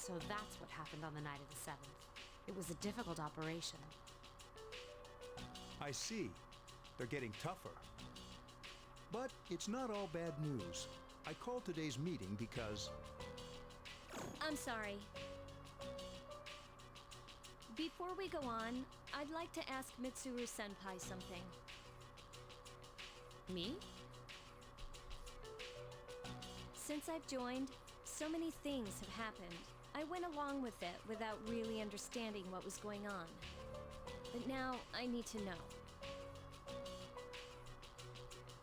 So that's what happened on the night of the 7th. It was a difficult operation. I see. They're getting tougher. But it's not all bad news. I called today's meeting because... I'm sorry. Before we go on, I'd like to ask Mitsuru-senpai something. Me? Since I've joined, so many things have happened. I went along with it without really understanding what was going on. But now I need to know.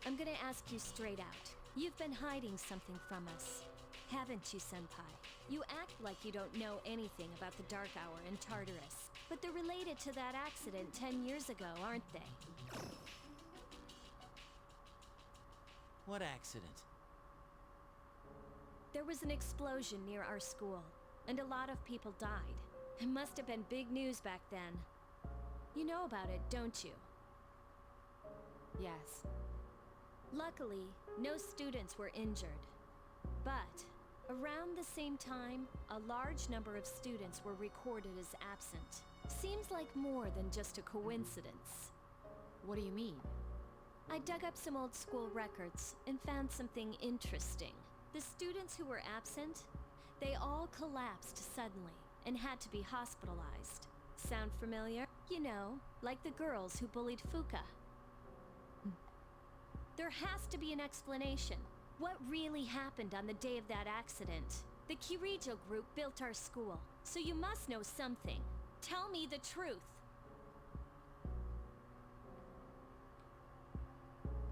I'm gonna ask you straight out. You've been hiding something from us, haven't you, senpai? You act like you don't know anything about the Dark Hour and Tartarus, but they're related to that accident 10 years ago, aren't they? What accident? There was an explosion near our school, and a lot of people died. It must have been big news back then. You know about it, don't you? Yes. Luckily, no students were injured. But, around the same time, a large number of students were recorded as absent. Seems like more than just a coincidence. What do you mean? I dug up some old school records and found something interesting. The students who were absent, they all collapsed suddenly and had to be hospitalized. Sound familiar? You know, like the girls who bullied Fuka. There has to be an explanation. What really happened on the day of that accident? The Kirijo group built our school, so you must know something. Tell me the truth.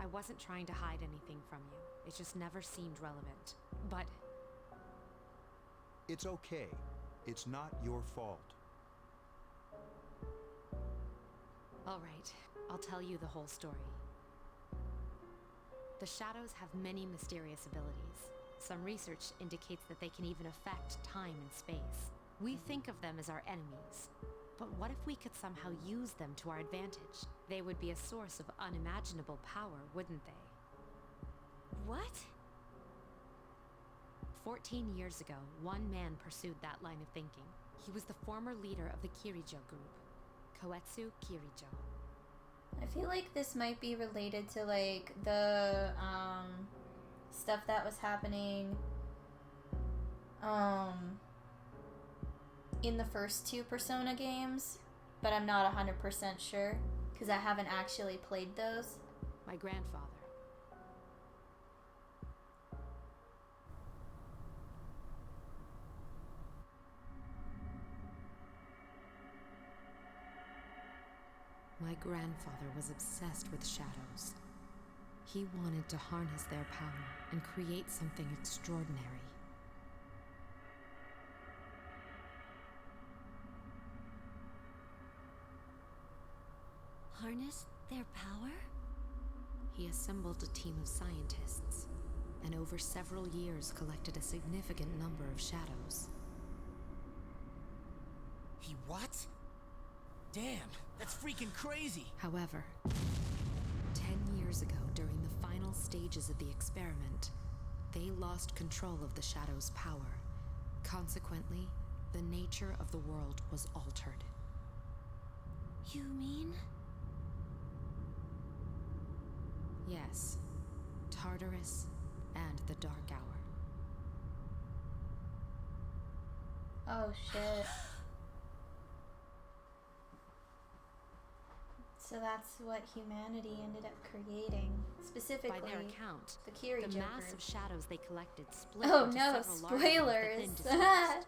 I wasn't trying to hide anything from you. It just never seemed relevant. But... It's okay. It's not your fault. all right, I'll tell you the whole story. The shadows have many mysterious abilities. Some research indicates that they can even affect time and space. We think of them as our enemies. But what if we could somehow use them to our advantage? They would be a source of unimaginable power, wouldn't they? What? 14 years ago, one man pursued that line of thinking. He was the former leader of the Kirijo group, Koetsu Kirijo. I feel like this might be related to like the stuff that was happening in the first two Persona games, but I'm not 100% sure because I haven't actually played those. My grandfather. My grandfather was obsessed with shadows. He wanted to harness their power and create something extraordinary. Harness their power? He assembled a team of scientists, and over several years collected a significant number of shadows. He what? Damn, that's freaking crazy! However, 10 years ago, during the final stages of the experiment, they lost control of the shadow's power. Consequently, the nature of the world was altered. You mean? Yes, Tartarus and the Dark Hour. Oh shit. So that's what humanity ended up creating. Specifically, By their account, the Kirijo the mass group. of shadows they collected split Oh into no, several larger ones that then spoilers! dispersed.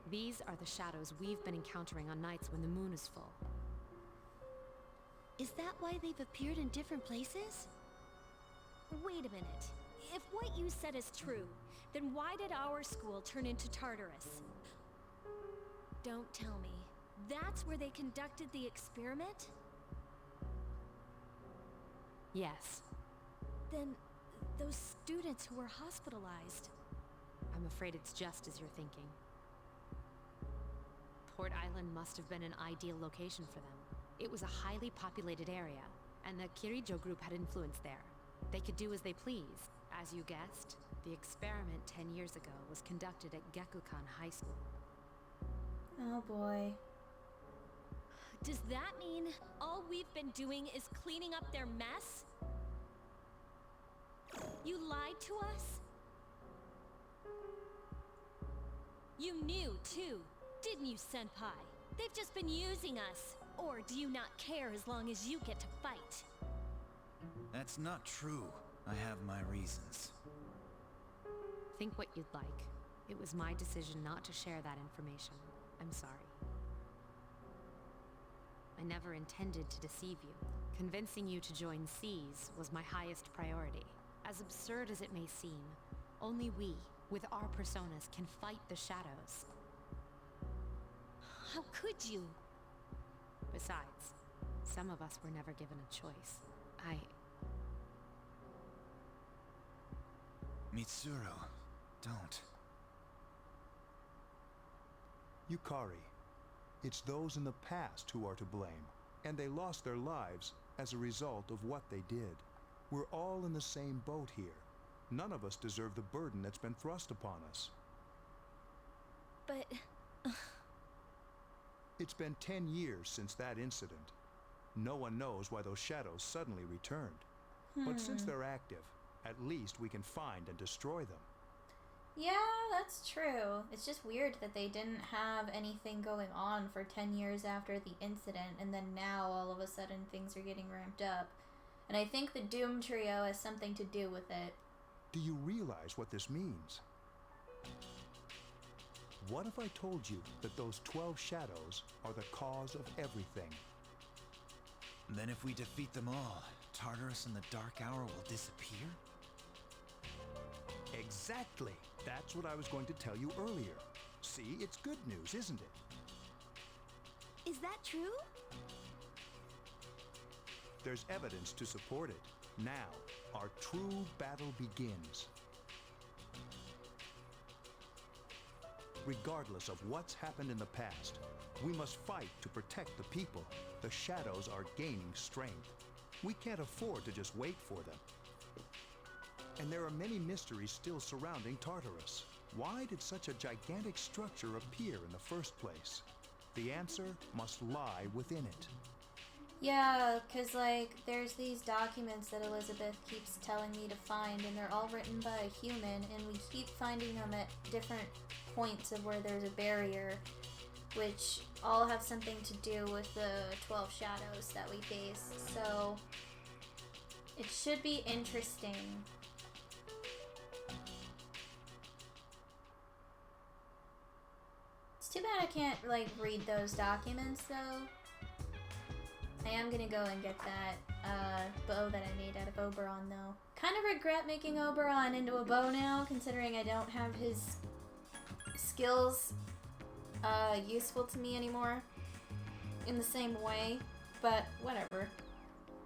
These are the shadows we've been encountering on nights when the moon is full. Is that why they've appeared in different places? Wait a minute. If what you said is true, then why did our school turn into Tartarus? Don't tell me. That's where they conducted the experiment? Yes, Then, those students who were hospitalized. I'm afraid it's just as you're thinking. Port Island must have been an ideal location for them. It was a highly populated area, and the Kirijo group had influence there. They could do as they pleased, As you guessed, the experiment 10 years ago was conducted at Gekukan High School. Oh boy. Does that mean all we've been doing is cleaning up their mess? You lied to us? You knew, too, didn't you, Senpai? They've just been using us. Or do you not care as long as you get to fight? That's not true. I have my reasons. Think what you'd like. It was my decision not to share that information. I'm sorry. I never intended to deceive you. Convincing you to join C's was my highest priority. As absurd as it may seem, only we, with our personas, can fight the shadows. How could you? Besides, some of us were never given a choice. Mitsuru, don't. Yukari, it's those in the past who are to blame, and they lost their lives as a result of what they did. We're all in the same boat here. None of us deserve the burden that's been thrust upon us. But... It's been 10 years since that incident. No one knows why those shadows suddenly returned. But since they're active, at least we can find and destroy them. Yeah, that's true. It's just weird that they didn't have anything going on for 10 years after the incident, and then now all of a sudden things are getting ramped up. And I think the Doom Trio has something to do with it. Do you realize what this means? What if I told you that those 12 shadows are the cause of everything? Then if we defeat them all, Tartarus and the Dark Hour will disappear? Exactly. That's what I was going to tell you earlier. See, it's good news, isn't it? Is that true? There's evidence to support it. Now, our true battle begins. Regardless of what's happened in the past, we must fight to protect the people. The shadows are gaining strength. We can't afford to just wait for them. And there are many mysteries still surrounding Tartarus. Why did such a gigantic structure appear in the first place? The answer must lie within it. Yeah, because, like, there's these documents that Elizabeth keeps telling me to find, and they're all written by a human, and we keep finding them at different points of where there's a barrier, which all have something to do with the 12 shadows that we face. So, it should be interesting. It's too bad I can't, like, read those documents, though. I am gonna go and get that bow that I made out of Oberon, though. Kind of regret making Oberon into a bow now, considering I don't have his skills useful to me anymore in the same way, but whatever.